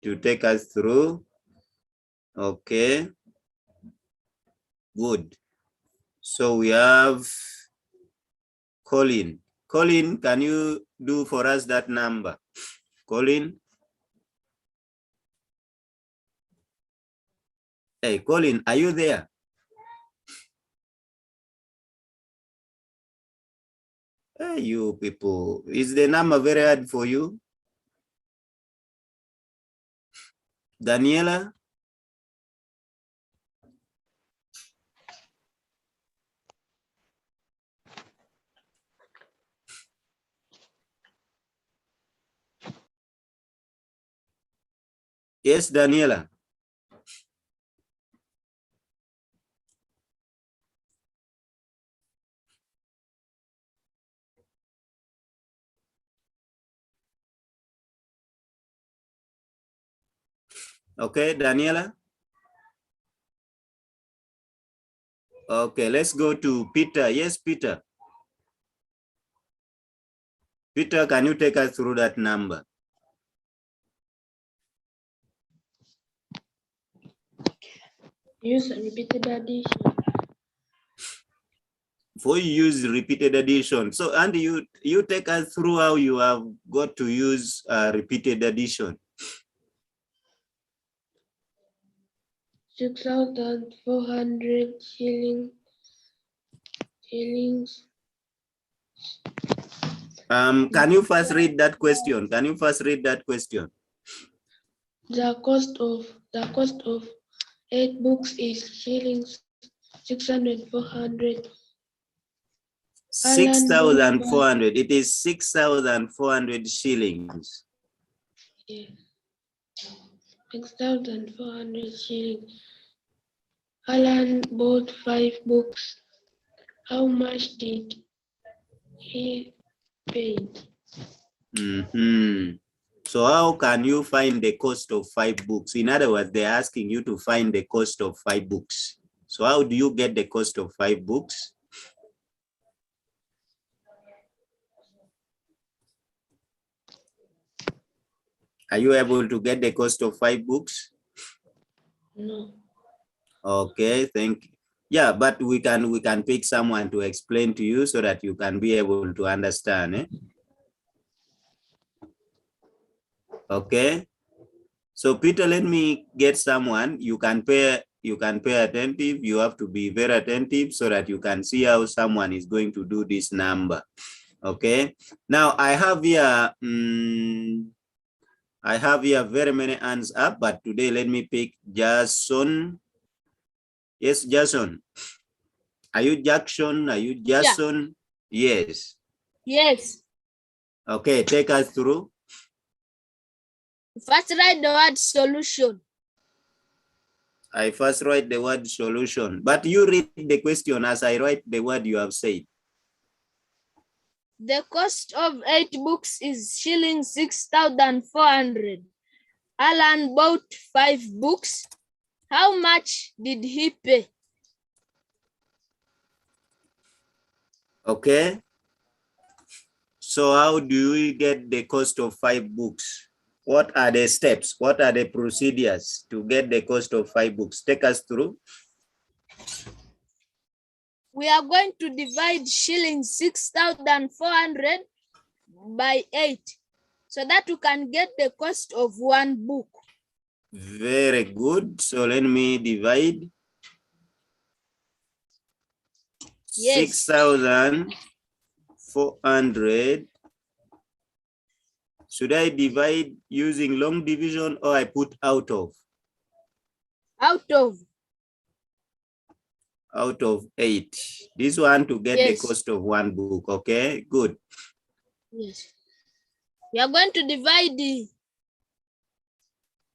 to take us through. Okay, good. So we have Colin. Colin, can you do for us that number? Colin? Hey, Colin, are you there? Hey, you people, is the number very hard for you? Daniela? Yes, Daniela. Okay, Daniela. Okay, let's go to Peter. Yes, Peter. Peter, can you take us through that number? Use repeated addition. For you use repeated addition. So, Andy, you take us through how you have got to use repeated addition. 6,400 shillings. Can you first read that question? Can you first read that question? The cost of 8 books is shillings 6,400. 6,400. It is 6,400 shillings. Yeah. 6,400 shillings. Alan bought 5 books. How much did he pay? So how can you find the cost of 5 books? In other words, they're asking you to find the cost of 5 books. So how do you get the cost of 5 books? Are you able to get the cost of 5 books? No. Okay, thank you. Yeah, but we can pick someone to explain to you so that you can be able to understand. Okay. So Peter, let me get someone. You can pay attentive. You have to be very attentive so that you can see how someone is going to do this number. Okay. Now I have here very many hands up, but today let me pick Jason. Yes, Jason. Are you Jackson? Are you Jason? Yeah. Yes. Yes. Okay, take us through. First write the word solution. I first write the word solution, but you read the question as I write the word you have said. The cost of 8 books is shillings 6,400. Alan bought 5 books. How much did he pay? Okay. So how do we get the cost of 5 books? What are the steps? What are the procedures to get the cost of 5 books? Take us through. We are going to divide shillings 6,400 by 8 so that we can get the cost of 1 book. Very good. So let me divide. Yes. 6,400. Should I divide using long division or I put out of? Out of. Out of 8. This one to get Yes. the cost of 1 book. Okay, good. Yes. We are going to divide the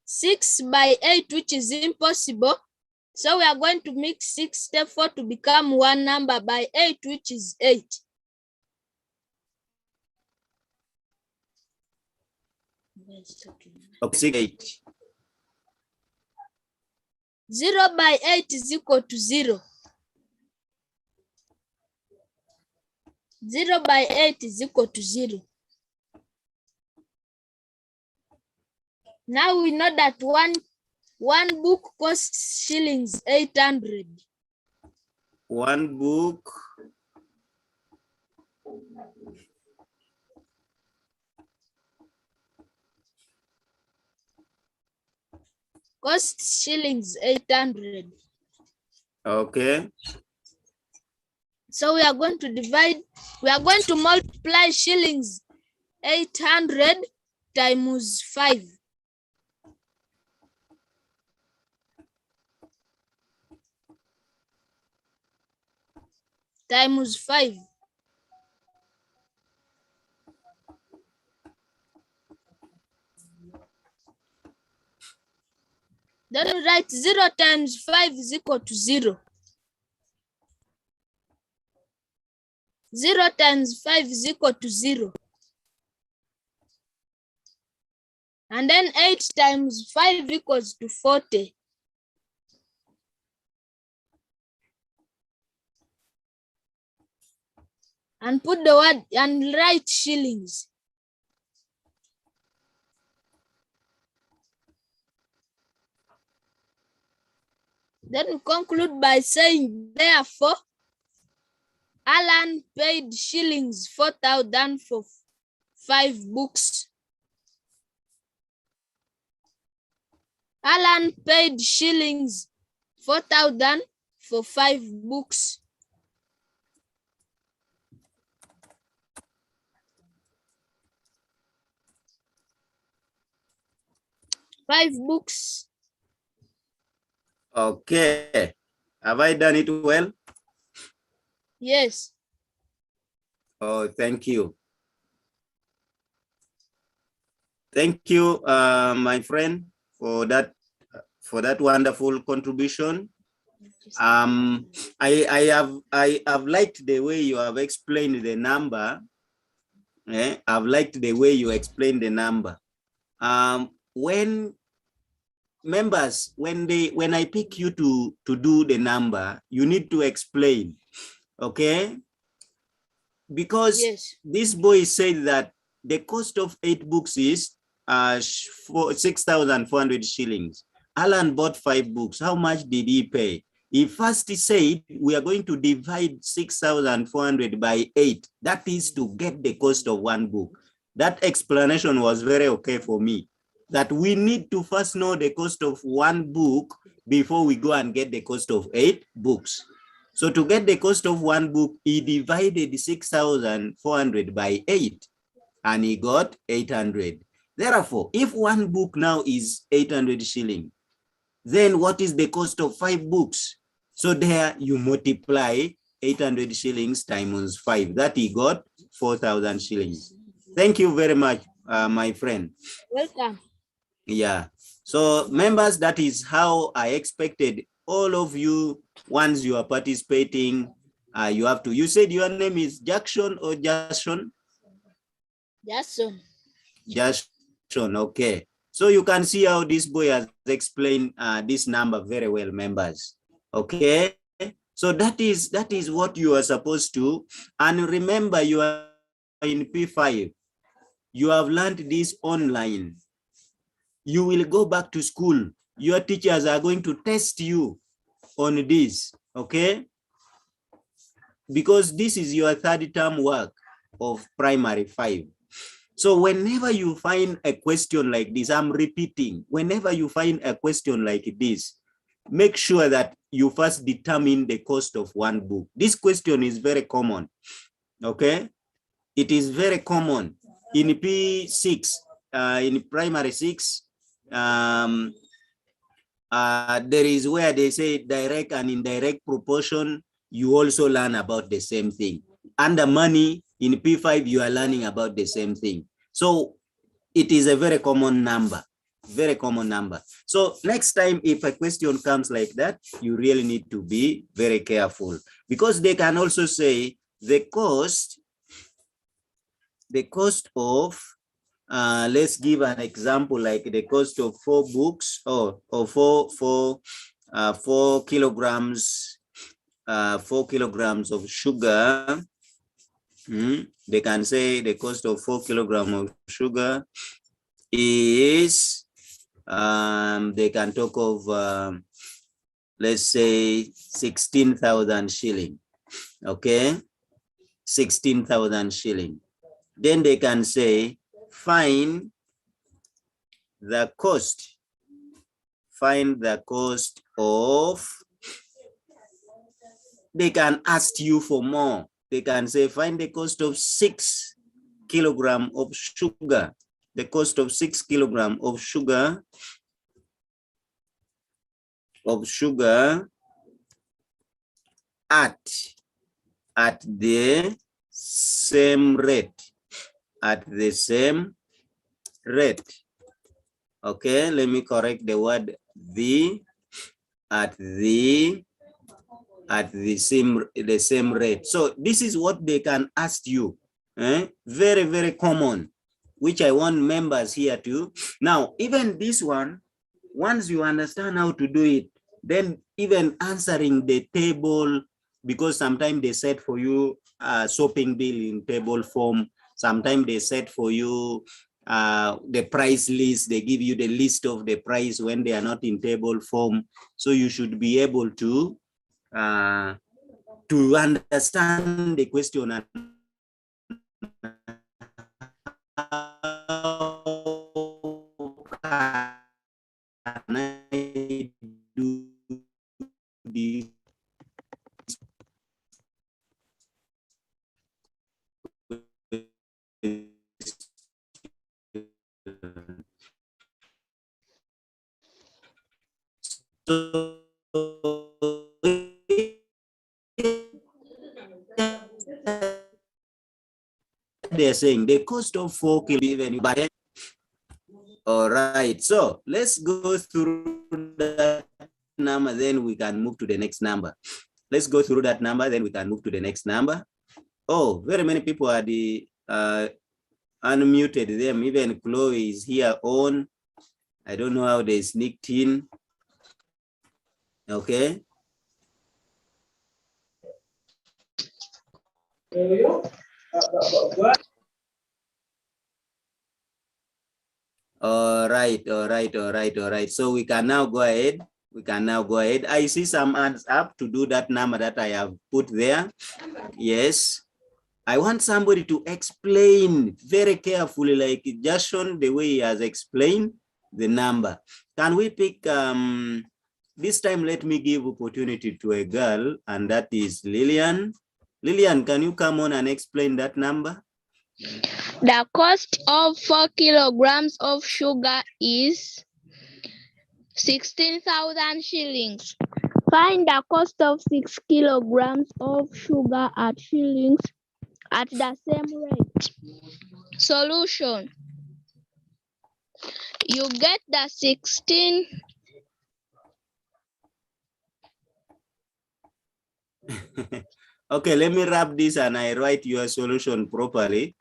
6 by 8, which is impossible. So we are going to make 6 therefore to become one number by 8, which is 8. Okay, 8. 0 by 8 is equal to 0. 0 by 8 is equal to 0. Now we know that one book costs shillings 800. One book costs shillings 800. okay. So we are going to multiply shillings 800 times 5. Times 5. Then we write 0 times 5 is equal to 0. 0 times 5 is equal to 0. And then 8 times 5 equals to 40. And put the word and write shillings. Then we conclude by saying, therefore, Alan paid shillings 4,000 for 5 books. Alan paid shillings 4,000 for 5 books. Five books. Okay. Have I done it well? Yes. Oh, thank you. Thank you, my friend, for that wonderful contribution. I have liked the way you have explained the number. I've liked the way you explained the number. When members, when I pick you to do the number, you need to explain, okay? Because yes, this boy said that the cost of 8 books is 6,400 shillings. Alan bought 5 books. How much did he pay? He first said we are going to divide 6,400 by 8. That is to get the cost of 1 book. That explanation was very okay for me. That we need to first know the cost of 1 book before we go and get the cost of 8 books. So to get the cost of 1 book, he divided 6,400 by 8 and he got 800. Therefore, if 1 book now is 800 shilling, then what is the cost of 5 books? So there you multiply 800 shillings times 5. That he got 4,000 shillings. Thank you very much, my friend. welcome. Yeah. So members, that is how I expected all of you, once you are participating, you have to, you said your name is Jackson or Jason? Jason. Jason, okay. So you can see how this boy has explained this number very well, members. Okay. So that is what you are supposed to. And remember, you are in P5. You have learned this online. You will go back to school. Your teachers are going to test you on this, okay? Because this is your 3rd term work of primary 5. So whenever you find a question like this, I'm repeating, whenever you find a question like this, make sure that you first determine the cost of 1 book. This question is very common, okay? It is very common. In P6, in primary 6, there is where they say direct and indirect proportion. You also learn about the same thing. Under money, in P5, you are learning about the same thing. So it is a very common number, very common number. So next time, if a question comes like that, you really need to be very careful, because they can also say the cost of, let's give an example, like the cost of 4 books or 4 kilograms, 4 kilograms of sugar. They can say the cost of 4 kilograms of sugar is They can talk of, let's say, 16,000 shilling. Okay, 16,000 shilling. Then they can say, find the cost. Find the cost of, they can ask you for more. They can say, find the cost of 6 kilograms of sugar. The cost of 6 kilograms of sugar at the same rate. At the same rate. Okay, let me correct the word the, at the same rate. So this is what they can ask you. Very, very common, which I want members here to. Now, even this one, once you understand how to do it, then even answering the table, because sometimes they set for you a shopping bill in table form. Sometimes they set for you the price list. They give you the list of the price when they are not in table form. So you should be able to understand the question and how can I do this? So they're saying the cost of 4 kilo even buy it. All right, so let's go through that number, then we can move to the next number. Let's go through that number, then we can move to the next number. Oh, very many people are unmuted them. Even Chloe is here on. I don't know how they sneaked in. Okay. All right. So we can now go ahead. I see some hands up to do that number that I have put there. Yes. I want somebody to explain very carefully, like just shown the way he has explained the number. Can we pick, this time let me give opportunity to a girl, and that is Lillian. Lillian, can you come on and explain that number? The cost of 4 kilograms of sugar is 16,000 shillings. Find the cost of 6 kilograms of sugar at shillings at the same rate. Solution. You get the 16. Okay, let me wrap this and I write your solution properly.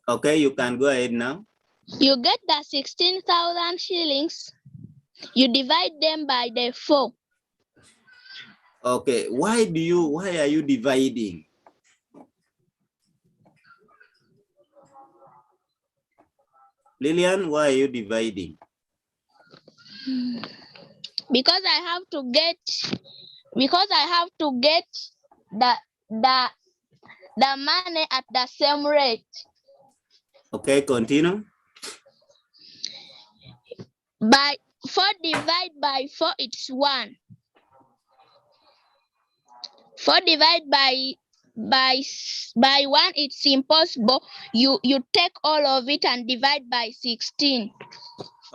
Okay, you can go ahead now. You get the 16,000 shillings. You divide them by the 4. Okay, why are you dividing? Lillian, why are you dividing? Because I have to get the money at the same rate. Okay, continue. By 4 divided by 4, it's 1. 4 divided by 1, it's impossible. You take all of it and divide by 16.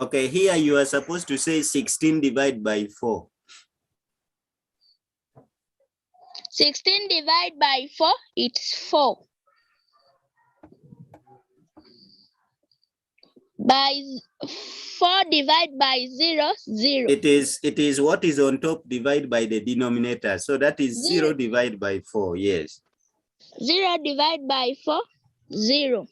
Okay, here you are supposed to say 16 divided by 4. 16 divided by 4, it's 4. By 4 divided by 0, 0. It is what is on top divided by the denominator. So that is 0 divided by 4, yes. 0 divided by 4, 0.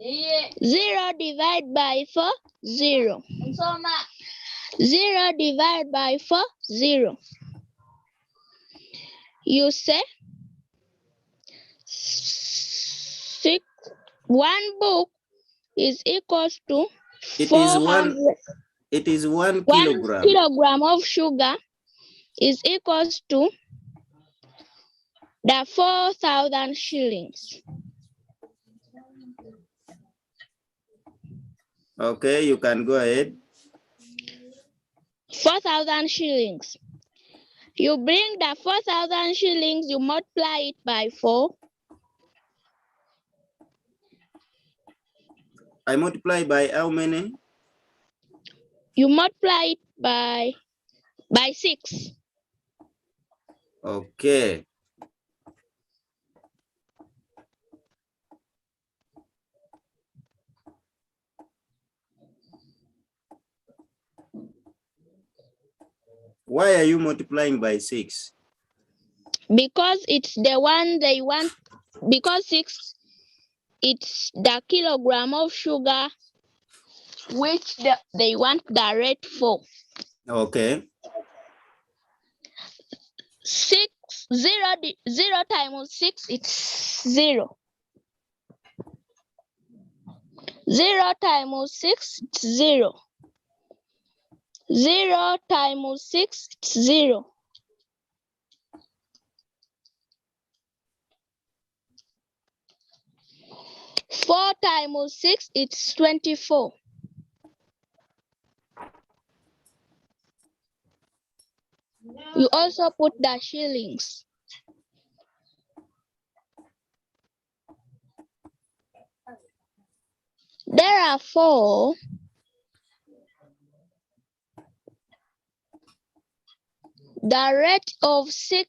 0 divided by 4, 0. 0 divided by 4, 0. You say one book is equals to It is 400. It is 1 1 kilogram. kilogram of sugar is equals to the 4,000 shillings. Okay, you can go ahead. 4,000 shillings. You bring the 4,000 shillings, you multiply it by 4. I multiply by how many? You multiply it by 6. Okay. Why are you multiplying by 6? Because it's the one they want. Because 6, it's the kilogram of sugar which they want the rate for. Okay. 0 times 6, it's 0. 0 times 6, it's 0. 0 times 6, it's 0. 4 times 6, it's 24. You also put the shillings. Therefore, the rate of 6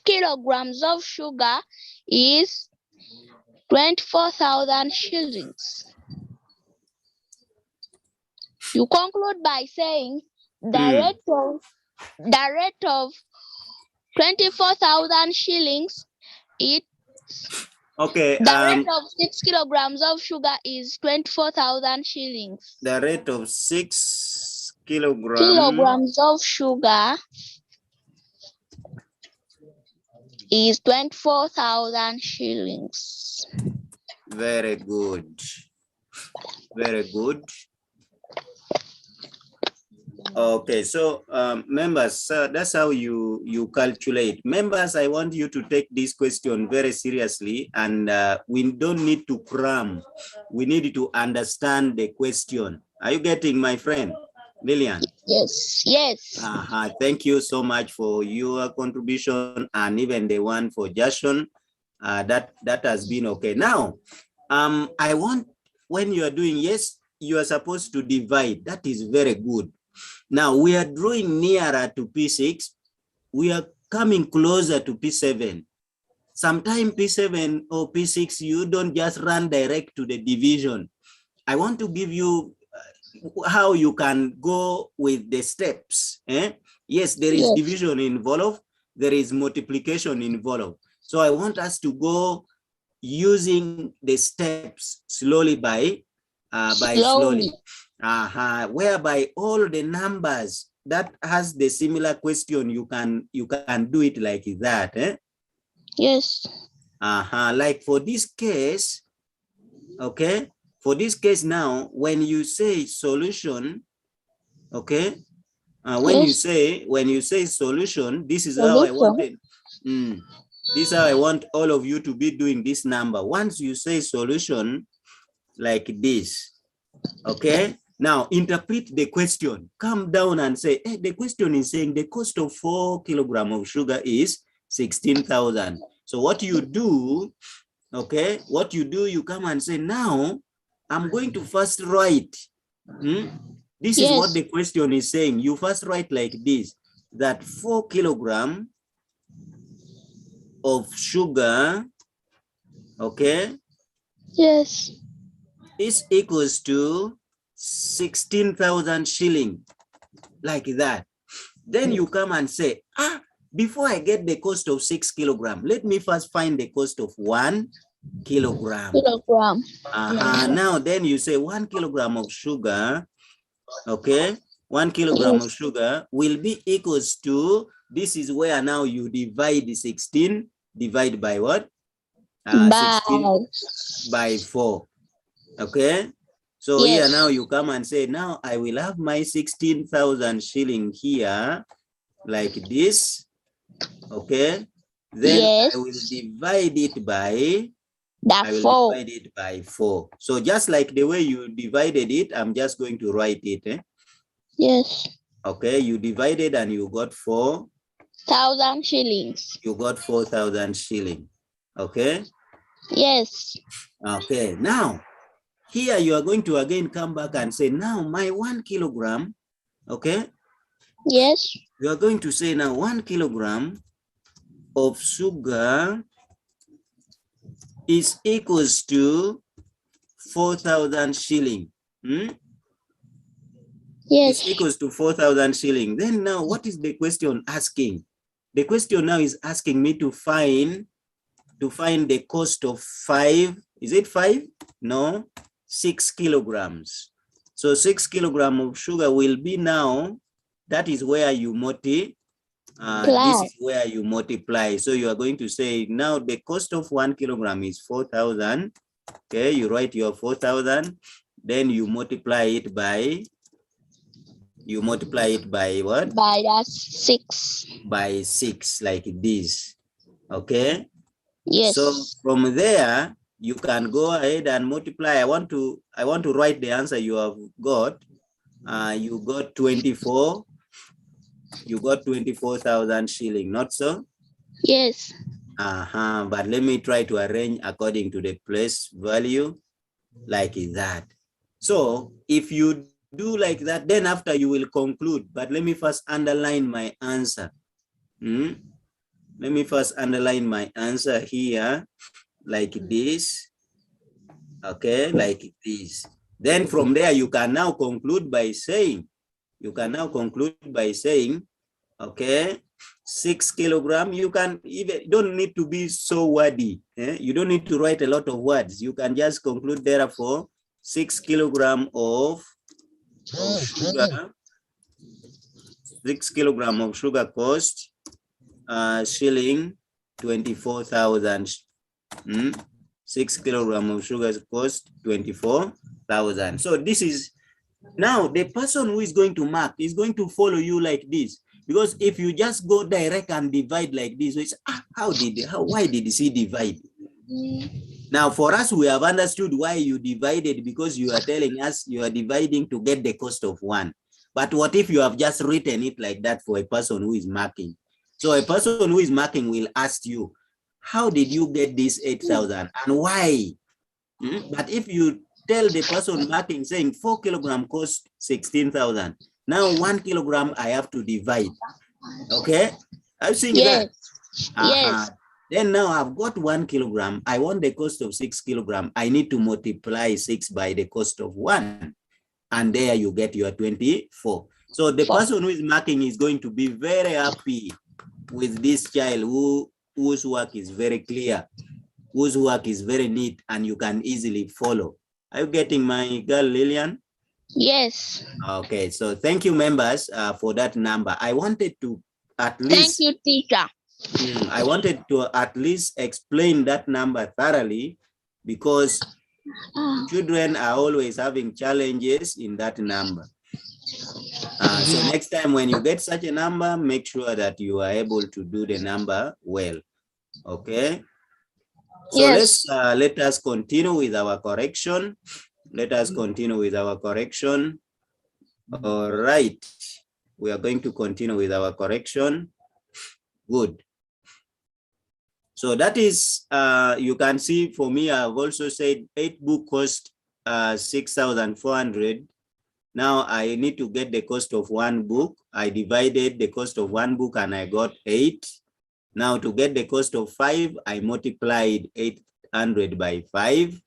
kilograms of sugar is 24,000 shillings. You conclude by saying the rate of 24,000 shillings is Okay. the rate of 6 kilograms of sugar is 24,000 shillings. The rate of 6 kilograms of sugar is 24,000 shillings. Very good. Very good. Okay, so members, that's how you calculate. Members, I want you to take this question very seriously, and we don't need to cram. We need to understand the question. Are you getting, my friend Lillian? Yes, yes. Thank you so much for your contribution, and even the one for Jason. That has been okay. Now, I want, when you are doing, yes, you are supposed to divide. That is very good. Now we are drawing nearer to P6. We are coming closer to P7. Sometimes P7 or P6, you don't just run direct to the division. I want to give you how you can go with the steps. Yes, there is division involved. There is multiplication involved. So I want us to go using the steps slowly by slowly. Whereby all the numbers that has the similar question, you can do it like that. Yes. Like for this case, okay, for this case now, when you say solution, okay, when you say solution, this is how I wanted. This is how I want all of you to be doing this number. Once you say solution like this, okay, now interpret the question. Come down and say, hey, the question is saying the cost of 4 kilograms of sugar is 16,000. So what you do, okay, what you do, you come and say, now I'm going to first write. This is what the question is saying. You first write like this, that 4 kilograms of sugar, okay, yes, is equals to 16,000 shillings, like that. Then you come and say, before I get the cost of 6 kilograms, let me first find the cost of 1 kilogram. Now then you say 1 kilogram of sugar, okay, 1 kilogram of sugar will be equals to, this is where now you divide the 16, divide by what? By 16 by 4. Okay. So yes. here now you come and say, now I will have my 16,000 shilling here like this. Okay. Then Yes. I will divide it by The 4. divide it by 4. So just like the way you divided it, I'm just going to write it. Yes. Okay, you divided and you got 1,000 shillings. You got 4,000 shilling. Okay. Yes. Okay. Now here you are going to again come back and say, now my 1 kilogram. Okay. Yes. You are going to say now 1 kilogram of sugar is equals to 4,000 shilling. Yes. Is equals to 4,000 shilling. Then now what is the question asking? The question now is asking me to find the cost of 5. Is it 5? No, 6 kilograms. So 6 kilograms of sugar will be now, that is where you this is where you multiply. So you are going to say now the cost of 1 kilogram is 4,000. Okay, you write your 4,000, then you multiply it by what? By the 6. By 6, like this. Okay. Yes. So from there you can go ahead and multiply. I want to write the answer you have got. You got 24. You got 24,000 shilling, not so? Yes. But let me try to arrange according to the place value, like that. So if you do like that, then after you will conclude. But let me first underline my answer. Let me first underline my answer here, like this. Okay, like this. Then from there you can now conclude by saying, okay, 6 kilogram. You can even don't need to be so wordy. You don't need to write a lot of words. You can just conclude therefore 6 kilogram of sugar. 6 kilogram of sugar cost shilling 24,000. 6 kilogram of sugar cost 24,000. So this is now the person who is going to mark is going to follow you like this, because if you just go direct and divide like this, it's why did he divide? Now for us, we have understood why you divided, because you are telling us you are dividing to get the cost of 1. But what if you have just written it like that for a person who is marking? So a person who is marking will ask you, how did you get this 8,000 and why? But if you tell the person marking saying 4 kilogram cost 16,000, now 1 kilogram I have to divide. Okay, I've seen that. Yes. Then now I've got 1 kilogram. I want the cost of 6 kilogram. I need to multiply 6 by the cost of 1. And there you get your 24. So the person who is marking is going to be very happy with this child whose work is very clear, whose work is very neat, and you can easily follow. Are you getting my girl, Lillian? Yes. Okay, so thank you, members, for that number. I wanted to at least... Thank you, teacher. I wanted to at least explain that number thoroughly, because children are always having challenges in that number. So next time when you get such a number, make sure that you are able to do the number well. Okay. So Yes. let us continue with our correction. All right. We are going to continue with our correction. Good. So that is, you can see for me, I've also said 8 book cost 6,400. Now I need to get the cost of 1 book. I divided the cost of 1 book and I got 8. Now to get the cost of 5, I multiplied 800 by 5,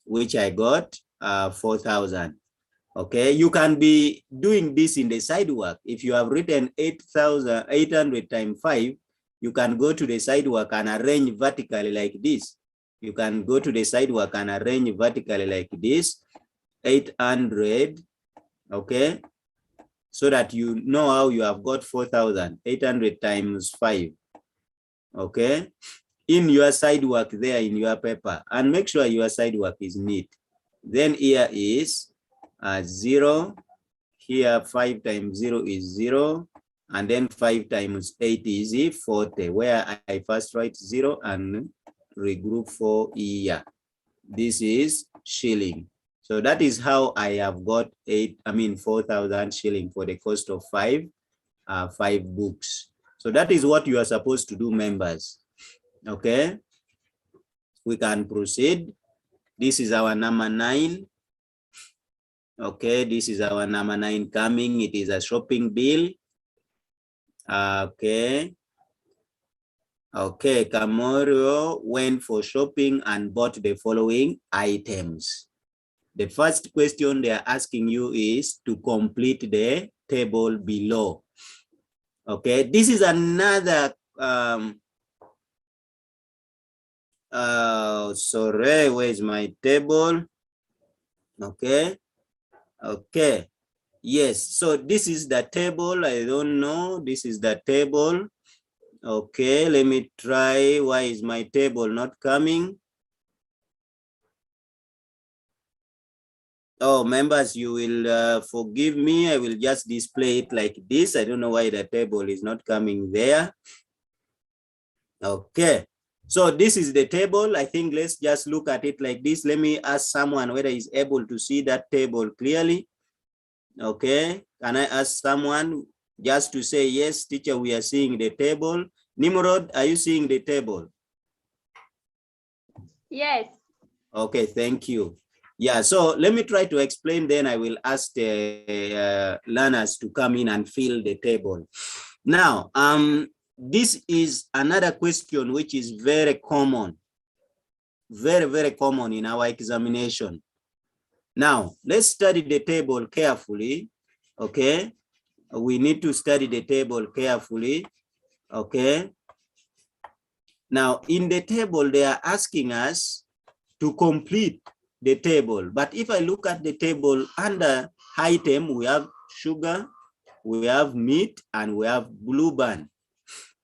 which I got 4,000. Okay, you can be doing this in the side work. If you have written 8,800 times 5, you can go to the side work and arrange vertically like this. You can go to the side work and arrange vertically like this, 800, okay? So that you know how you have got 4,000, 800 times 5, okay? in your side work there in your paper, and make sure your side work is neat. Then here is 0. Here 5 times 0 is 0. And then 5 times 8 is 40, where I first write 0 and regroup for year. This is shilling. So that is how I have got 4,000 shilling for the cost of five books. So that is what you are supposed to do, members. Okay, we can proceed. This is our number 9. Okay, this is our number 9 coming. It is a shopping bill. Okay. Okay, Kamorio went for shopping and bought the following items. The first question they are asking you is to complete the table below. Okay, this is another sorry, where's my table? Okay. Okay. Yes, so this is the table. I don't know. This is the table. Okay, let me try. Why is my table not coming? Oh, members, you will forgive me. I will just display it like this. I don't know why the table is not coming there. Okay, so this is the table. I think let's just look at it like this. Let me ask someone whether he's able to see that table clearly. Okay, can I ask someone just to say, yes, teacher, we are seeing the table. Nimrod, are you seeing the table? Yes. Okay, thank you. Yeah, so let me try to explain, then I will ask the learners to come in and fill the table. Now, this is another question which is very common, very, very common in our examination. Now, let's study the table carefully, okay? We need to study the table carefully, okay? Now, in the table, they are asking us to complete the table. But if I look at the table under item, we have sugar, we have meat, and we have blue band.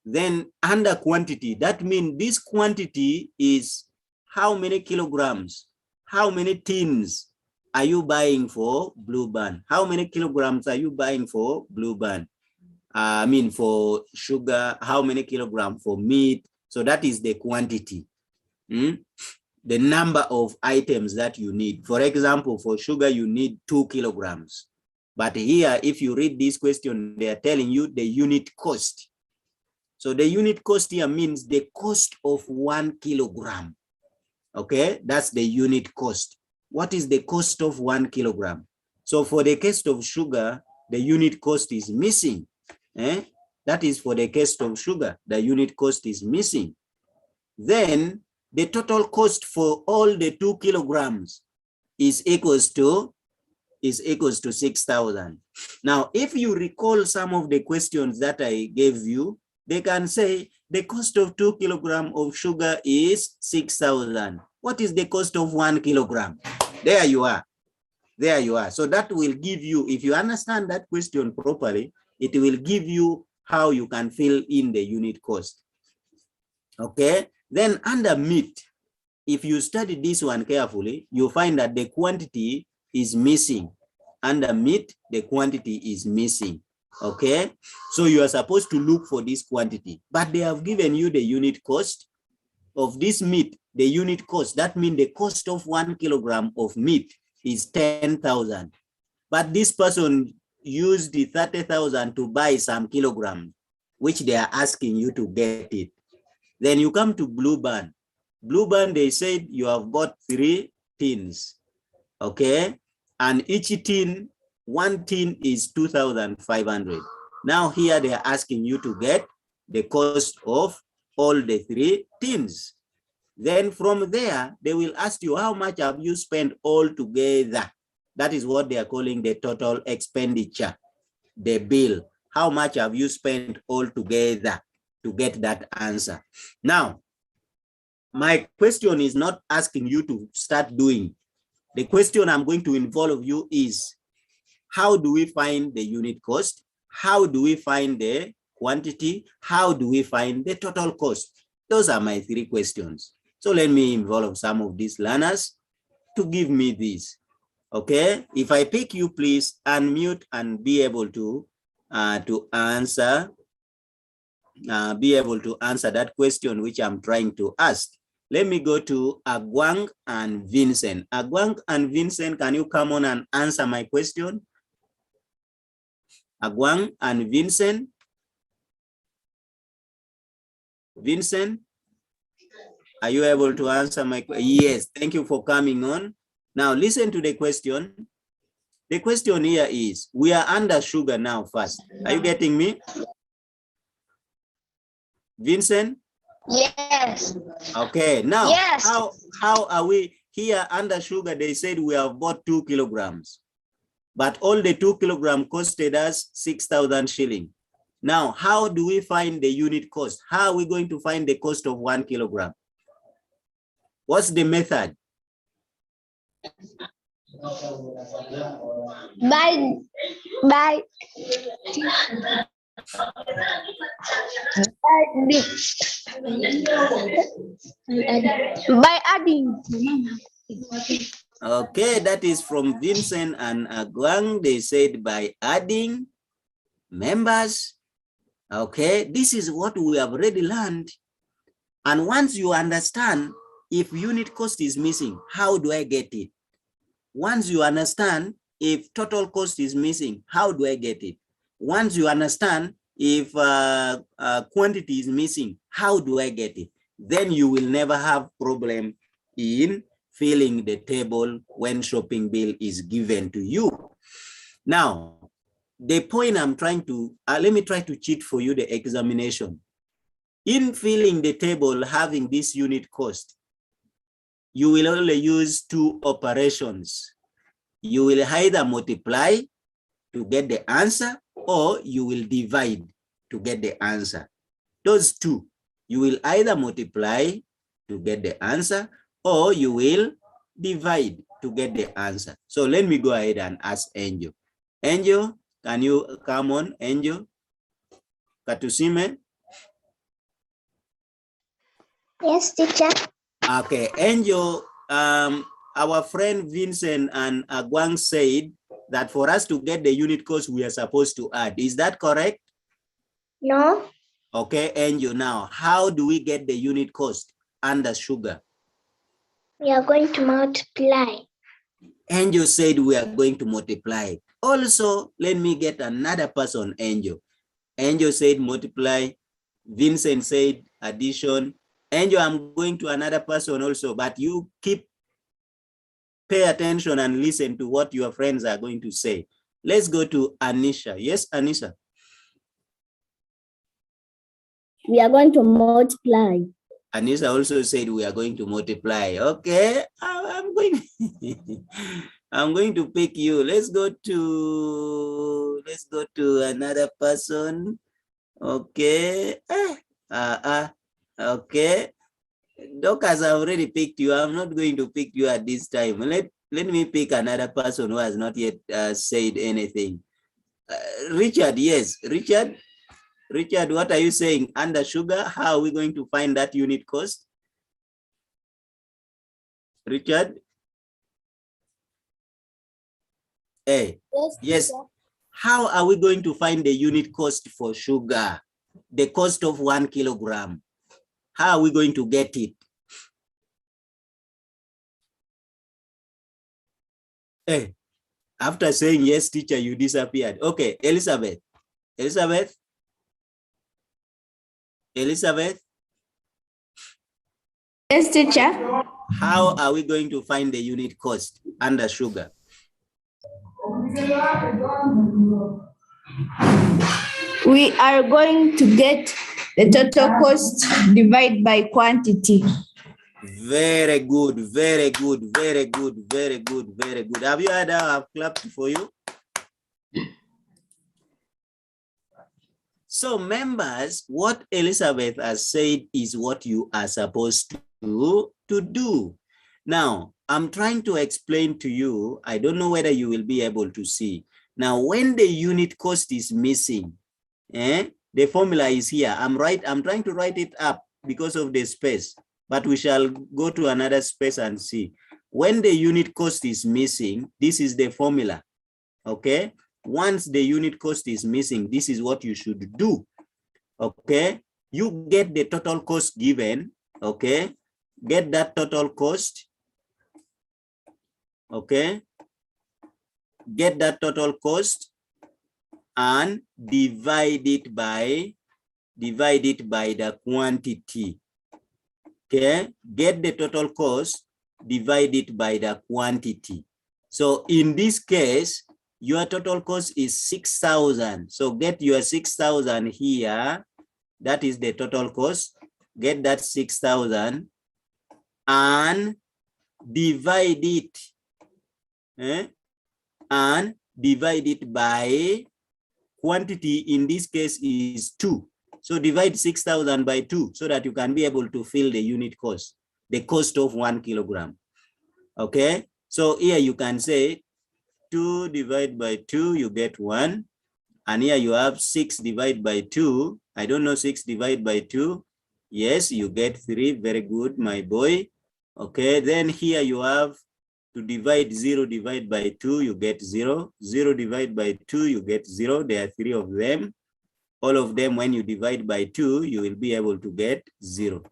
Then under quantity, that means this quantity is how many kilograms, how many tins are you buying for blue band? How many kilograms are you buying for blue band? For sugar, how many kilograms for meat? So that is the quantity. The number of items that you need. For example, for sugar, you need 2 kilograms. But here, if you read this question, they are telling you the unit cost. So the unit cost here means the cost of 1 kilogram. Okay, that's the unit cost. What is the cost of 1 kilogram? So for the case of sugar, the unit cost is missing. That is for the case of sugar, the unit cost is missing. Then the total cost for all the 2 kilograms is equals to 6,000. Now, if you recall some of the questions that I gave you, they can say the cost of 2 kilograms of sugar is 6,000. What is the cost of 1 kilogram? There you are. There you are. So that will give you, if you understand that question properly, it will give you how you can fill in the unit cost. Okay. Then under meat, if you study this one carefully, you'll find that the quantity is missing. Under meat, the quantity is missing. Okay. So you are supposed to look for this quantity, but they have given you the unit cost of this meat, the unit cost. That means the cost of 1 kilogram of meat is 10,000. But this person used the 30,000 to buy some kilograms, which they are asking you to get it. Then you come to blue band. Blue band, they said you have got 3 tins. Okay. And each tin, 1 tin is 2,500. Now here they are asking you to get the cost of all the 3 tins. Then from there, they will ask you how much have you spent all together. That is what they are calling the total expenditure, the bill. How much have you spent all together to get that answer? Now, my question is not asking you to start doing. The question I'm going to involve you is, how do we find the unit cost? How do we find the quantity? How do we find the total cost? Those are my 3 questions. So let me involve some of these learners to give me this. Okay, if I pick you, please unmute and be able to answer. Be able to answer that question which I'm trying to ask. Let me go to Agwang and Vincent. Agwang and Vincent, can you come on and answer my question? Agwang and Vincent. Vincent, are you able to answer my question? Yes, thank you for coming on. Now listen to the question. The question here is, we are under sugar now first. Are you getting me? Vincent? Yes. Okay, now Yes. how are we here under sugar? They said we have bought 2 kilograms, but all the 2 kilogram costed us 6,000 shilling. Now, how do we find the unit cost? How are we going to find the cost of 1 kilogram? What's the method? By adding. Okay, that is from Vincent and Agwang. They said by adding members. Okay, this is what we have already learned. And once you understand, if unit cost is missing, how do I get it? Once you understand, if total cost is missing, how do I get it? Once you understand, if quantity is missing, how do I get it? Then you will never have problem in filling the table when shopping bill is given to you. Now, the point I'm trying to, let me try to cheat for you the examination. In filling the table having this unit cost, you will only use 2 operations. You will either multiply to get the answer, or you will divide to get the answer. Those 2, you will either multiply to get the answer, or you will divide to get the answer. So let me go ahead and ask Angel. Angel, can you come on, Angel? Katusime? Yes, teacher. Okay, Angel, our friend Vincent and Agwang said that for us to get the unit cost, we are supposed to add. Is that correct? No. Okay, Angel, now, how do we get the unit cost under sugar? We are going to multiply. Angel said we are going to multiply. Also, let me get another person, Angel. Angel said multiply. Vincent said addition. Angel, I'm going to another person also, but you pay attention and listen to what your friends are going to say. Let's go to Anisha. Yes, Anisha. We are going to multiply. Anisha also said we are going to multiply. Okay, I'm going. I'm going to pick you. Let's go to another person. Okay. Okay. Doctors have already picked you. I'm not going to pick you at this time. Let me pick another person who has not yet said anything. Richard, yes. Richard, what are you saying? Under sugar, how are we going to find that unit cost? Richard? Hey, yes. How are we going to find the unit cost for sugar? The cost of 1 kilogram. How are we going to get it? Hey, after saying yes, teacher, you disappeared. Okay, Elizabeth. Elizabeth? Elizabeth? Yes, teacher. How are we going to find the unit cost under sugar? We are going to get the total cost divided by quantity. Very good, very good, very good, very good, very good. Have you had a clap for you? So members, what Elizabeth has said is what you are supposed to do. Now, I'm trying to explain to you, I don't know whether you will be able to see. Now, when the unit cost is missing, the formula is here. I'm trying to write it up because of the space, but we shall go to another space and see. When the unit cost is missing, this is the formula, okay? Once the unit cost is missing, this is what you should do, okay? You get the total cost given, okay? Get that total cost, okay? Get that total cost and divide it by the quantity, okay? Get the total cost, divide it by the quantity. So in this case, your total cost is 6,000. So get your 6,000 here. That is the total cost. Get that 6,000 and divide it, and divide it by quantity. In this case is 2. So divide 6,000 by 2 so that you can be able to fill the unit cost, the cost of 1 kilogram. Okay, so here you can say 2 divided by 2, you get 1. And here you have 6 divided by 2. I don't know, 6 divided by 2. Yes, you get 3. Very good, my boy. Okay, then here you have to divide 0 divided by 2, you get 0. 0 divided by 2, you get 0. There are 3 of them. All of them, when you divide by 2, you will be able to get 0.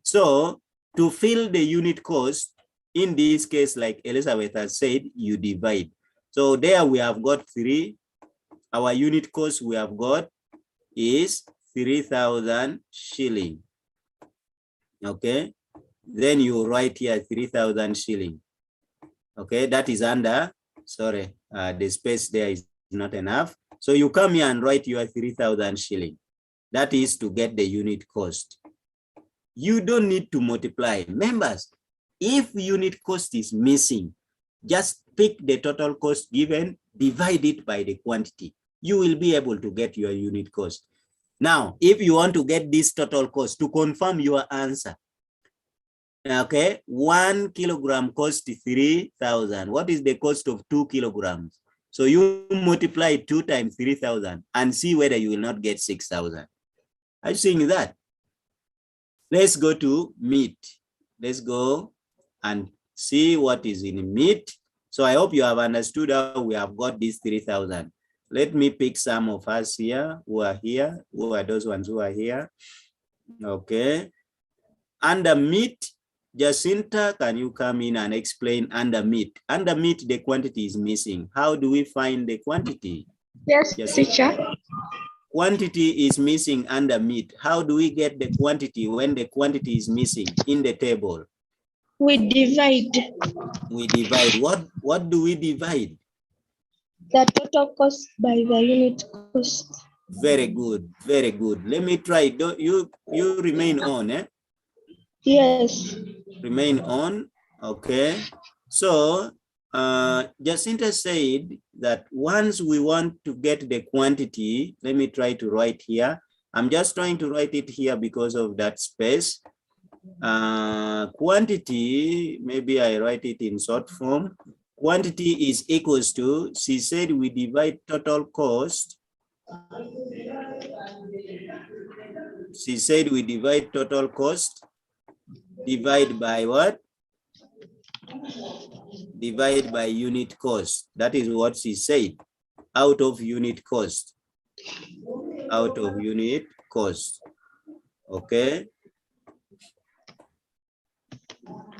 So to fill the unit cost, in this case, like Elizabeth has said, you divide. So there we have got 3. Our unit cost we have got is 3,000 shilling. Okay, then you write here 3,000 shilling. Okay, that is under, sorry, the space there is not enough. So you come here and write your 3,000 shilling. That is to get the unit cost. You don't need to multiply. Members, if unit cost is missing, just pick the total cost given, divide it by the quantity. You will be able to get your unit cost. Now, if you want to get this total cost to confirm your answer, okay, 1 kilogram costs 3,000. What is the cost of 2 kilograms? So you multiply 2 times 3,000 and see whether you will not get 6,000. Are you seeing that? Let's go to meat. Let's go and see what is in meat. So I hope you have understood how we have got this 3,000. Let me pick some of us here who are here. Who are those ones who are here? Okay. Under meat, Jacinta, can you come in and explain under meat? Under meat, the quantity is missing. How do we find the quantity? Yes, Jacinta? teacher. Quantity is missing under meat. How do we get the quantity when the quantity is missing in the table? We divide We divide. What do we divide? the total cost by the unit cost. Very good, very good. Let me try. You remain on, eh? Yes. Remain on. Okay. So Jacinta said that once we want to get the quantity, let me try to write here. I'm just trying to write it here because of that space. Quantity, maybe I write it in short form. Quantity is equals to, she said we divide total cost. She said we divide total cost, divide by what? Divide by unit cost. That is what she said. Out of unit cost. Out of unit cost. Okay.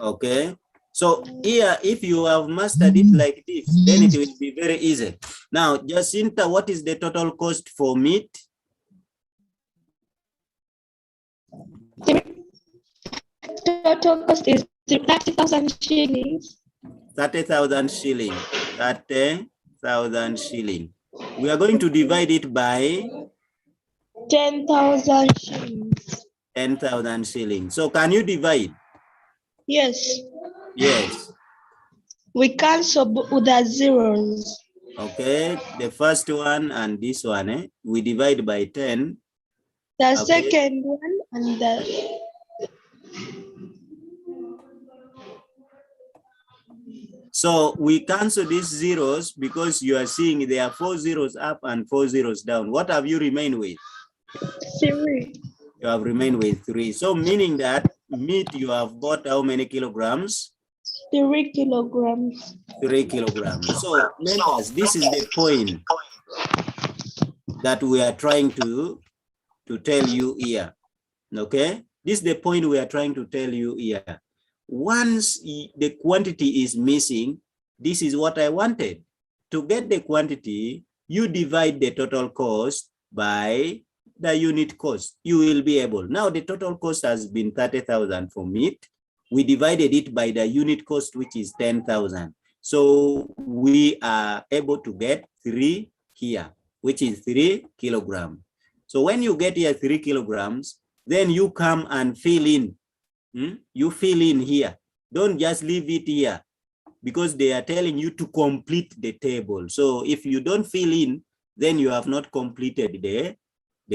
Okay. So here, if you have mastered it like this, then it will be very easy. Now, Jacinta, what is the total cost for meat? Total cost is 30,000 shillings. 30,000 shilling. 30,000 shilling. We are going to divide it by 10,000 shillings. 10,000 shilling. So can you divide? Yes. Yes. We cancel the zeros. Okay. The first one and this one, we divide by 10. The Okay. second one and the... So we cancel these zeros because you are seeing there are 4 zeros up and 4 zeros down. What have you remained with? 3. You have remained with 3. So meaning that meat you have bought how many kilograms? 3 kilograms. 3 kilograms. So members, this is the point that we are trying to tell you here. Okay, this is the point we are trying to tell you here. Once the quantity is missing, this is what I wanted. To get the quantity, you divide the total cost by the unit cost. You will be able. Now the total cost has been 30,000 for meat. We divided it by the unit cost, which is 10,000. So we are able to get 3 here, which is 3 kilograms. So when you get here 3 kilograms, then you come and fill in. You fill in here. Don't just leave it here, because they are telling you to complete the table. So if you don't fill in, then you have not completed the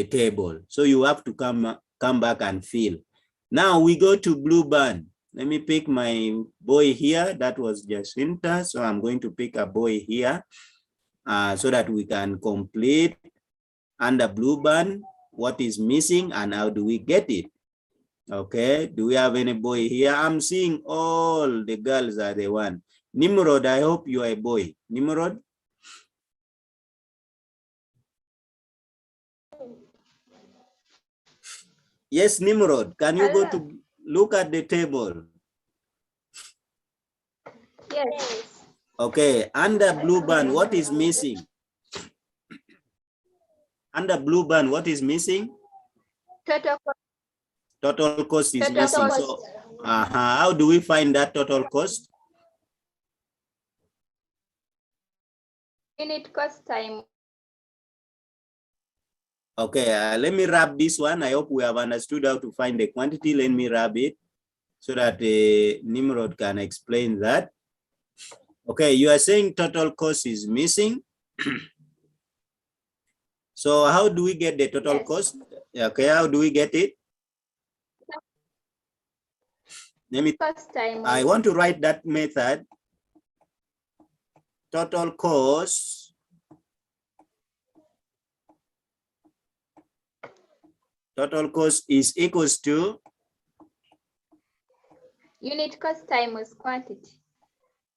table. So you have to come back and fill. Now we go to blue band. Let me pick my boy here. That was Jacinta. So I'm going to pick a boy here so that we can complete under blue band what is missing and how do we get it. Okay, do we have any boy here? I'm seeing all the girls are the one. Nimrod, I hope you are a boy. Nimrod? Yes, Nimrod, can you go to look at the table? Yes. Okay, under blue band, what is missing? Under blue band, what is missing? Total cost. Total cost is Total missing. cost. So, how do we find that total cost? Unit cost time. Okay, let me wrap this one. I hope we have understood how to find the quantity. Let me wrap it so that Nimrod can explain that. Okay, you are saying total cost is missing. So how do we get the total cost? Okay, how do we get it? Let me. Cost time. I want to write that method. Total cost. Total cost is equals to Unit cost times quantity.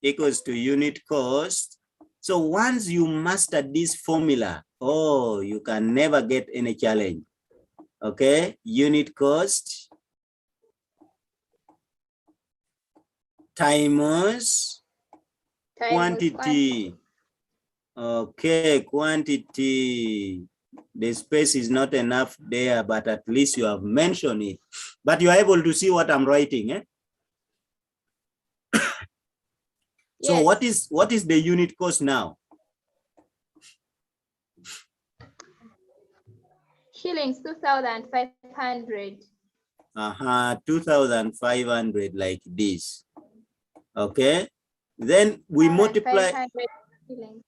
Equals to unit cost. So once you master this formula, oh, you can never get any challenge. Okay, unit cost times quantity. Okay, quantity. The space is not enough there, but at least you have mentioned it. But you are able to see what I'm writing, eh? So Yes. what is the unit cost now? Shillings 2,500. 2,500 like this. Okay. Then we multiply. Shillings.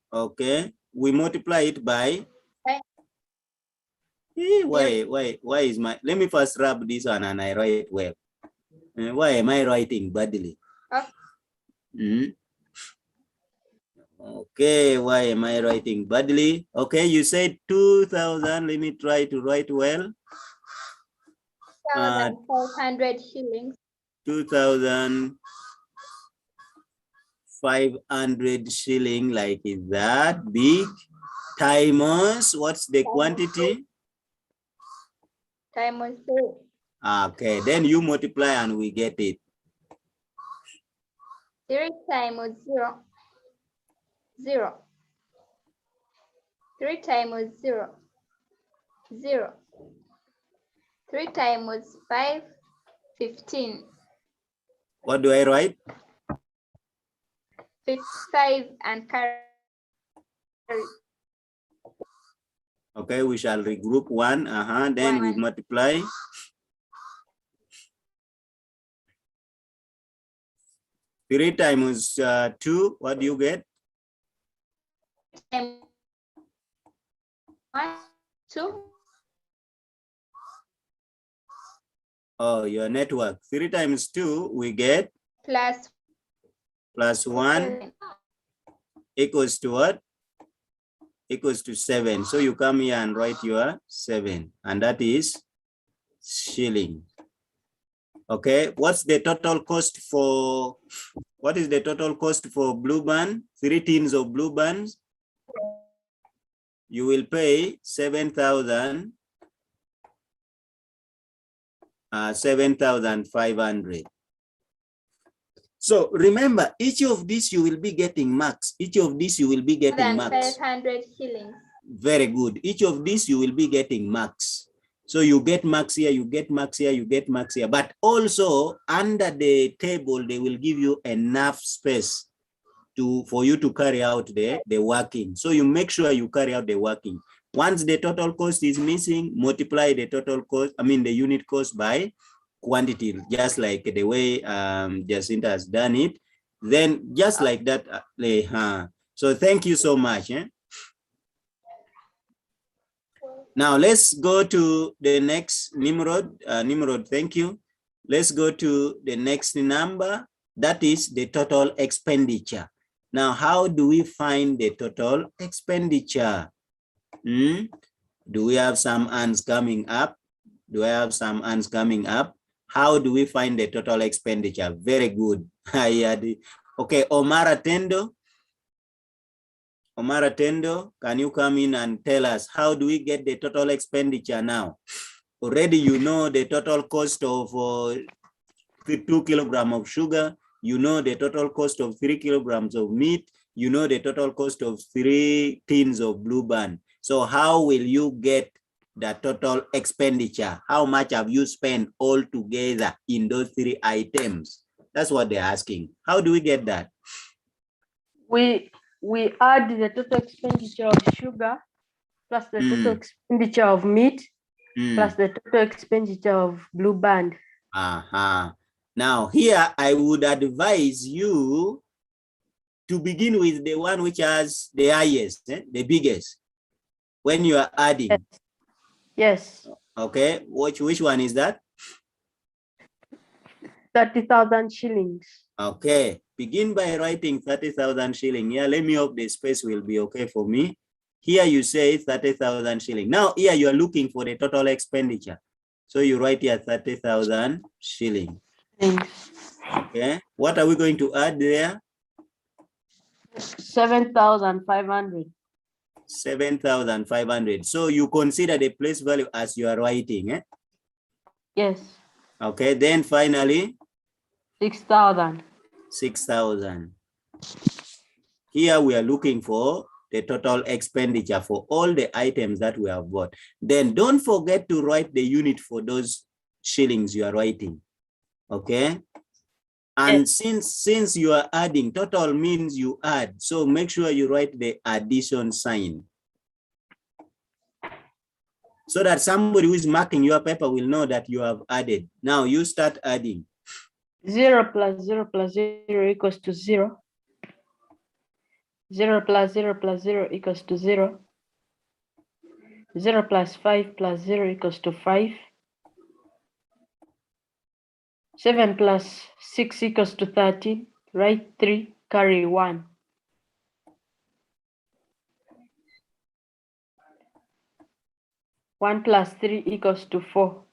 Okay. We multiply it by. Why is my, let me first rub this one and I write well. Why am I writing badly? Okay, why am I writing badly? Okay, you said 2,000. Let me try to write well. 2,500 shillings. 2,500 shilling, like is that big? Times, what's the quantity? Times 3. Okay, then you multiply and we get it. 3 times 0. 0. 3 times 0. 0. 3 times 5, 15. What do I write? 55 and carry. Okay, we shall regroup one. Then we multiply. 3 times 2, what do you get? 1, 2. Oh, your network. 3 times 2, we get? Plus 1 equals to what? Equals to 7. So you come here and write your 7. And that is shilling. Okay, what's the total cost for, what is the total cost for blue band? 3 tins of blue bands. You will pay 7,500. So remember, each of these you will be getting marks. Each of these you will be getting marks. 500 shillings. Very good. Each of these you will be getting marks. So you get marks here, you get marks here, you get marks here. But also under the table, they will give you enough space for you to carry out the working. So you make sure you carry out the working. Once the total cost is missing, multiply the total cost, the unit cost by quantity, just like the way Jacinta has done it. Then just like that. So thank you so much. Now let's go to the next, Nimrod. Nimrod, thank you. Let's go to the next number. That is the total expenditure. Now, how do we find the total expenditure? Do we have some hands coming up? Do I have some hands coming up? How do we find the total expenditure? Very good. Okay, Omara Tendo. Omara Tendo, can you come in and tell us how do we get the total expenditure now? Already you know the total cost of 2 kilograms of sugar. You know the total cost of 3 kilograms of meat. You know the total cost of 3 tins of blue band. So how will you get the total expenditure? How much have you spent all together in those 3 items? That's what they're asking. How do we get that? We add the total expenditure of sugar plus the total expenditure of meat plus the total expenditure of blue band. Now here I would advise you to begin with the one which has the highest, the biggest, when you are adding. Yes. Okay, which one is that? 30,000 shillings. Okay, begin by writing 30,000 shilling. Yeah, let me hope the space will be okay for me. Here you say 30,000 shilling. Now here you are looking for the total expenditure. So you write here 30,000 shilling. Okay, what are we going to add there? 7,500. 7,500. So you consider the place value as you are writing, Yes. Okay, then finally 6,000. 6,000. Here we are looking for the total expenditure for all the items that we have bought. Then don't forget to write the unit for those shillings you are writing. Okay. And since you are adding, total means you add. So make sure you write the addition sign, so that somebody who is marking your paper will know that you have added. Now you start adding. 0 plus 0 plus 0 equals to 0. 0 plus 0 plus 0 equals to 0. 0 plus 5 plus 0 equals to 5. 7 plus 6 equals to 13. Write 3, carry 1. 1 plus 3 equals to 4.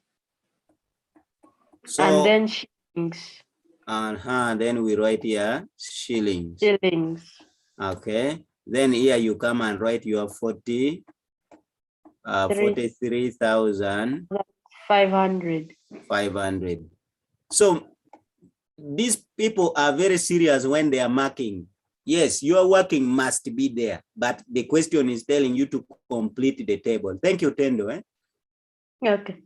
So, and then shillings. Then we write here shillings. Shillings. Okay. Then here you come and write your 43,500. 500. So these people are very serious when they are marking. Yes, your working must be there, but the question is telling you to complete the table. Thank you, Tendo. Okay.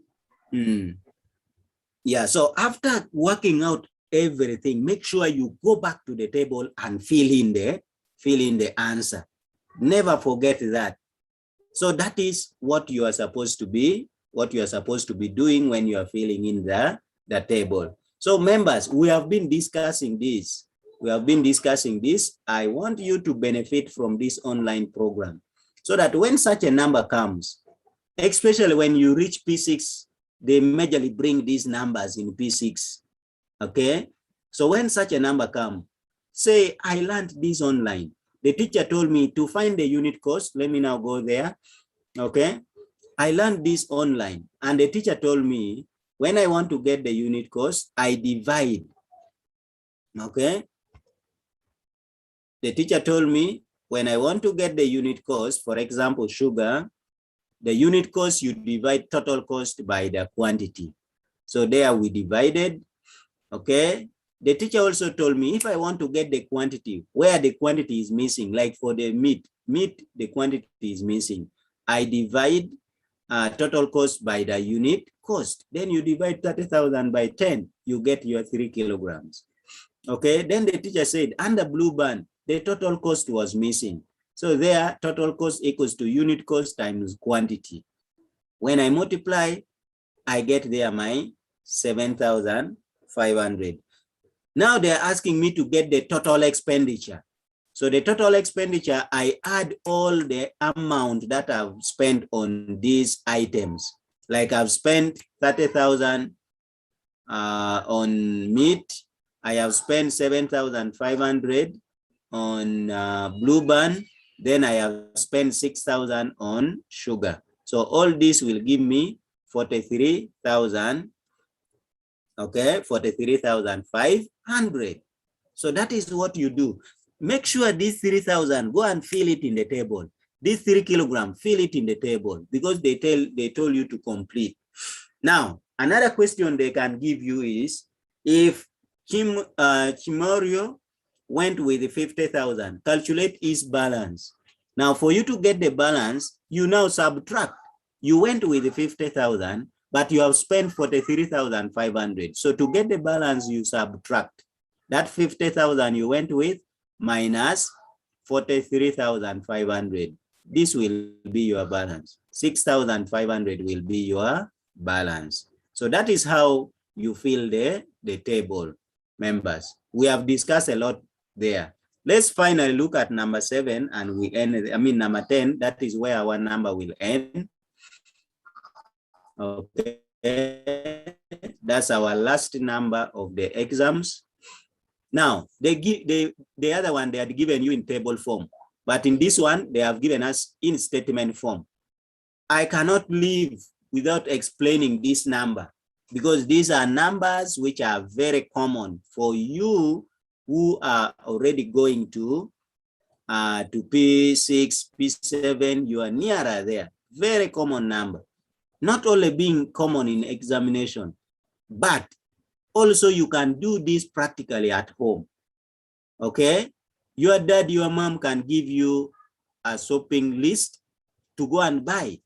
Yeah, so after working out everything, make sure you go back to the table and fill in the answer. Never forget that. So that is what you are supposed to be, doing when you are filling in the table. So members, we have been discussing this. I want you to benefit from this online program so that when such a number comes, especially when you reach P6, they majorly bring these numbers in P6. Okay. So when such a number comes, say, I learned this online. The teacher told me to find the unit cost. Let me now go there. Okay. I learned this online and the teacher told me when I want to get the unit cost, I divide. Okay. The teacher told me when I want to get the unit cost, for example, sugar, the unit cost, you divide total cost by the quantity. So there we divided. Okay. The teacher also told me if I want to get the quantity, where the quantity is missing, like for the meat, the quantity is missing. I divide total cost by the unit cost. Then you divide 30,000 by 10, you get your 3 kilograms. Okay, then the teacher said, under blue band, the total cost was missing. So there, total cost equals to unit cost times quantity. When I multiply, I get there my 7,500. Now they're asking me to get the total expenditure. So the total expenditure, I add all the amount that I've spent on these items. Like I've spent 30,000 on meat. I have spent 7,500 on blue band. Then I have spent 6,000 on sugar. So all this will give me 43,000. Okay, 43,500. So that is what you do. Make sure this 3,000, go and fill it in the table. This 3 kilograms, fill it in the table because they told you to complete. Now, another question they can give you is if Chimorio went with 50,000, calculate his balance. Now, for you to get the balance, you now subtract. You went with 50,000, but you have spent 43,500. So to get the balance, you subtract that 50,000 you went with minus 43,500. This will be your balance. 6,500 will be your balance. So that is how you fill the table, members. We have discussed a lot there. Let's finally look at number 7 and we end, number 10. That is where our number will end. Okay, that's our last number of the exams. Now, the other one, they had given you in table form, but in this one, they have given us in statement form. I cannot leave without explaining this number because these are numbers which are very common for you who are already going to P6, P7, you are nearer there. Very common number. Not only being common in examination, but also you can do this practically at home. Okay? Your dad, your mom can give you a shopping list to go and buy.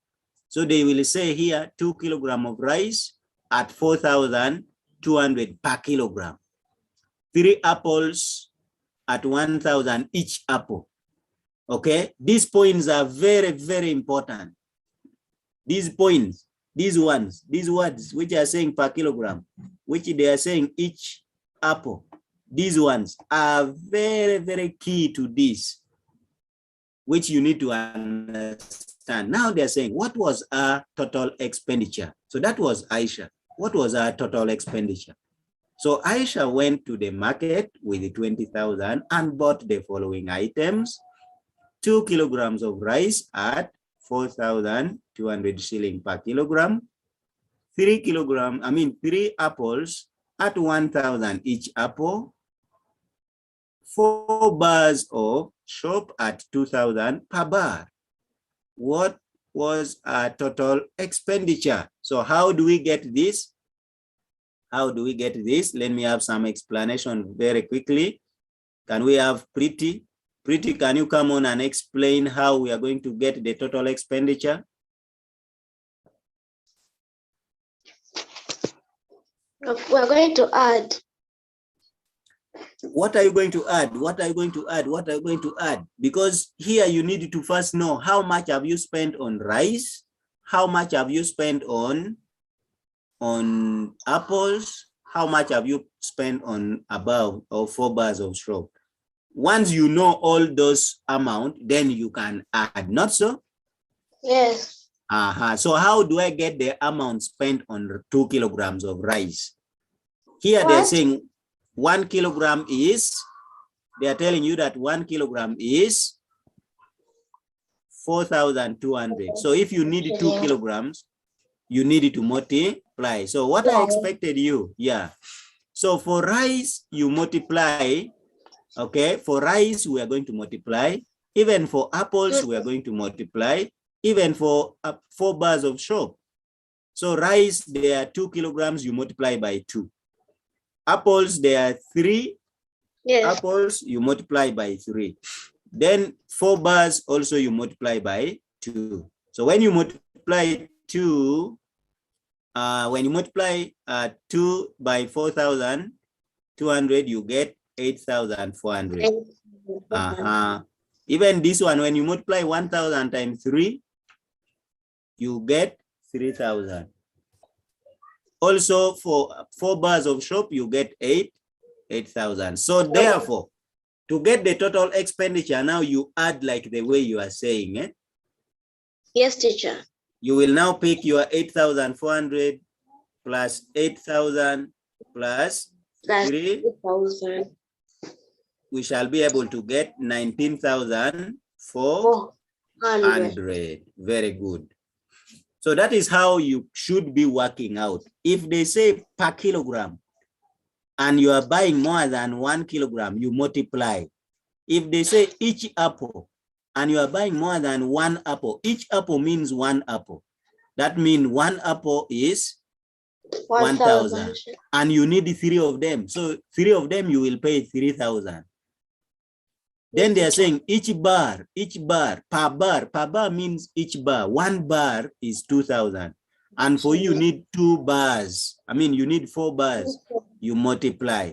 So they will say here 2 kilograms of rice at 4,200 per kilogram. 3 apples at 1,000 each apple. Okay? These points are very, very important. These points, these words, which are saying per kilogram, which they are saying each apple, these ones are very, very key to this, which you need to understand. Now they're saying, what was our total expenditure? So that was Aisha. What was our total expenditure? So Aisha went to the market with 20,000 and bought the following items: 2 kilograms of rice at 4,200 shilling per kilogram, 3 apples at 1,000 each apple, 4 bars of soap at 2,000 per bar. What was our total expenditure? So how do we get this? How do we get this? Let me have some explanation very quickly. Can we have Pretty? Pretty, can you come on and explain how we are going to get the total expenditure? We're going to add. What are you going to add? What are you going to add? What are you going to add? Because here you need to first know how much have you spent on rice? How much have you spent on apples? How much have you spent on above or 4 bars of soap? Once you know all those amount, then you can add, not so? Yes. So how do I get the amount spent on 2 kilograms of rice? Here they're saying 1 kilogram is, they are telling you that 1 kilogram is 4,200. So if you need 2 kilograms, you need to multiply. So what I expected you, yeah. So for rice, you multiply, okay? For rice, we are going to multiply. Even for apples, we are going to multiply. Even for 4 bars of soap. So rice, there are 2 kilograms, you multiply by 2. Apples, there are 3 apples, you multiply by 3. Then 4 bars also you multiply by 2. So when you multiply 2, when you multiply 2 by 4,200, you get 8,400. Even this one, when you multiply 1,000 times 3, you get 3,000. Also for 4 bars of soap, you get 8,000. So therefore, to get the total expenditure, now you add like the way you are saying, eh? Yes, teacher. You will now pick your 8,400 plus 8,000 plus 3. 8,000. We shall be able to get 19,400. Very good. So that is how you should be working out. If they say per kilogram and you are buying more than 1 kilogram, you multiply. If they say each apple and you are buying more than 1 apple, each apple means 1 apple. That means 1 apple is 1,000 and you need 3 of them. So 3 of them you will pay 3,000. Then they are saying each bar, per bar means each bar. 1 bar is 2,000. And for you need 2 bars. I mean, you need 4 bars. You multiply.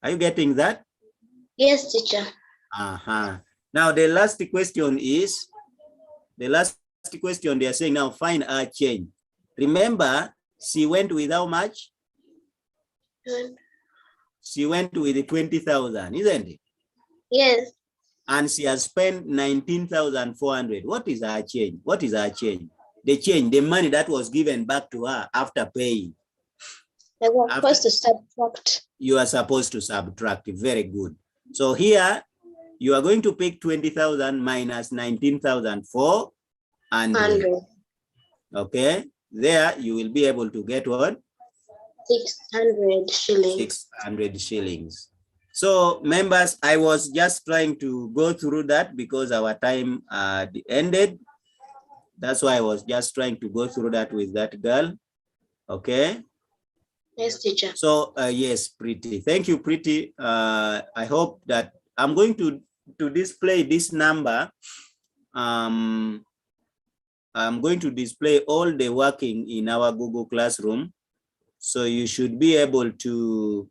Are you getting that? Yes, teacher. Now the last question is, they are saying now find our change. Remember, she went with how much? She went with 20,000, isn't it? Yes. And she has spent 19,400. What is her change? What is her change? The change, the money that was given back to her after paying. I was supposed to subtract. You are supposed to subtract. Very good. So here, you are going to pick 20,000 minus 19,400. Okay. There, you will be able to get what? 600 shillings. 600 shillings. So members, I was just trying to go through that because our time ended. That's why I was just trying to go through that with that girl. Okay. Yes, teacher. So yes, Pretty. Thank you, Pretty. I hope that I'm going to display this number. I'm going to display all the working in our Google Classroom. So you should be able to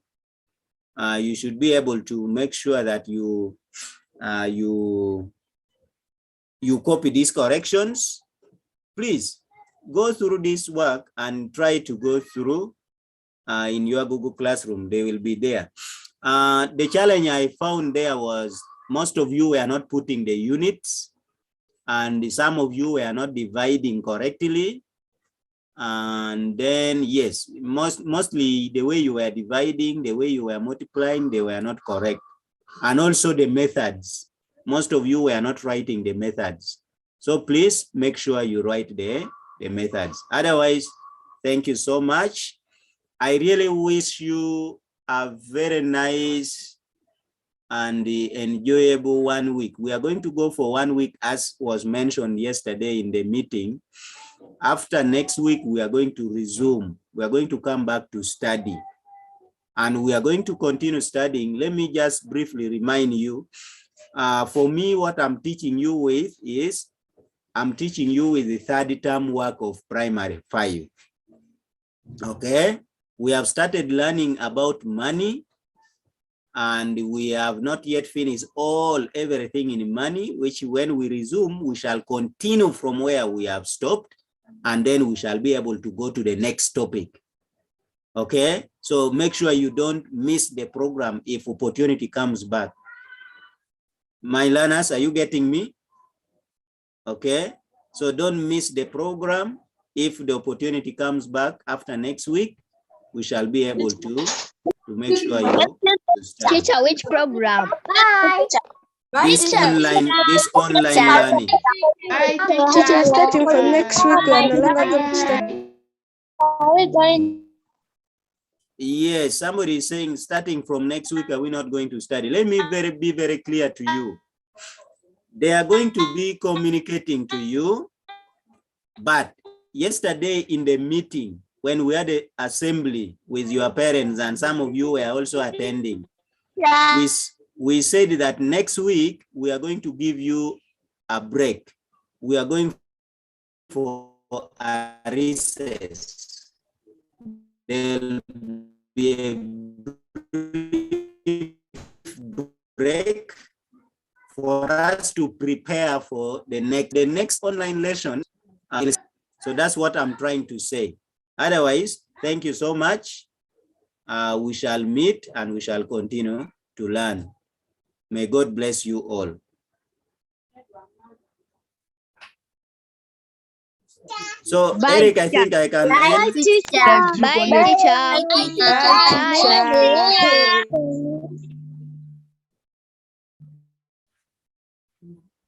make sure that you copy these corrections. Please go through this work and try to go through in your Google Classroom. They will be there. The challenge I found there was most of you were not putting the units, and some of you were not dividing correctly. And then, yes, mostly the way you were dividing, the way you were multiplying, they were not correct. And also the methods. Most of you were not writing the methods. So please make sure you write the methods. Otherwise, thank you so much. I really wish you a very nice and enjoyable 1 week. We are going to go for 1 week, as was mentioned yesterday in the meeting. After next week, we are going to resume. We are going to come back to study. And we are going to continue studying. Let me just briefly remind you. For me, what I'm teaching you with is, I'm teaching you with the 3rd term work of primary 5. Okay? We have started learning about money, and we have not yet finished everything in money, which when we resume, we shall continue from where we have stopped, and then we shall be able to go to the next topic. Okay, so make sure you don't miss the program if opportunity comes back. My learners, are you getting me? Okay, so don't miss the program. If the opportunity comes back after next week, we shall be able to make sure you study. Teacher, which program? Bye. This online learning. Teacher, starting from next week, we are no longer going to study. Are we going? Yes, somebody is saying starting from next week, are we not going to study? Let me be very clear to you. They are going to be communicating to you, but yesterday in the meeting, when we had the assembly with your parents and some of you were also attending, we said that next week we are going to give you a break. We are going for a recess. There'll be a break for us to prepare for the next online lesson. So that's what I'm trying to say. Otherwise, thank you so much. We shall meet and we shall continue to learn. May God bless you all. So, Bye, Eric, I think I can end. teacher. Bye, teacher. Bye, teacher. Bye.